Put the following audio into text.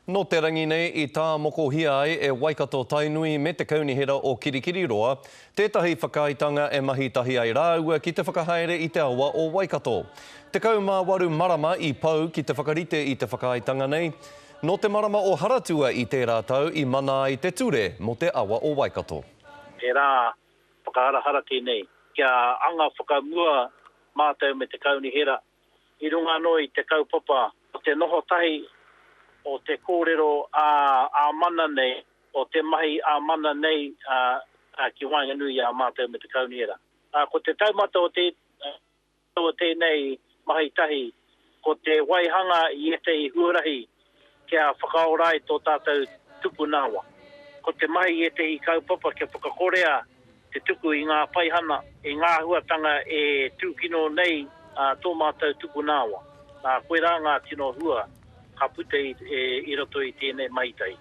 No te rangi nei I tā moko hia ai e Waikato Tainui me te kaunihera o Kirikiriroa, tētahi whakaaitanga e mahi tahi ai rāua ki te whakahaere I te awa o Waikato. Te kaumāwaru marama I pau ki te whakarite I te whakaaitanga nei, no te marama o Haratua I tērā tau I mana ai te ture mo te awa o Waikato. E rā whakaharahara ki nei, kia anga whakamua mātou me te kaunihera, I runga no I te kaupapa o te noho tahi o te kōrero a mana nei, o te mahi a mana nei ki Wainganui a mātou me te kaunihera. Ko te taumata o te nei mahi tahi, ko te waihanga I te I huarahi, kia whakaorai tō tātou tupu nāwa. Ko te mahi I te I kaupapa kia whakakorea te tuku I ngā paihana, I ngā huatanga e tūkino nei tō mātou tupu nāwa. Koe rā ngā tino hua, ka pute I roto I tēnei maitai.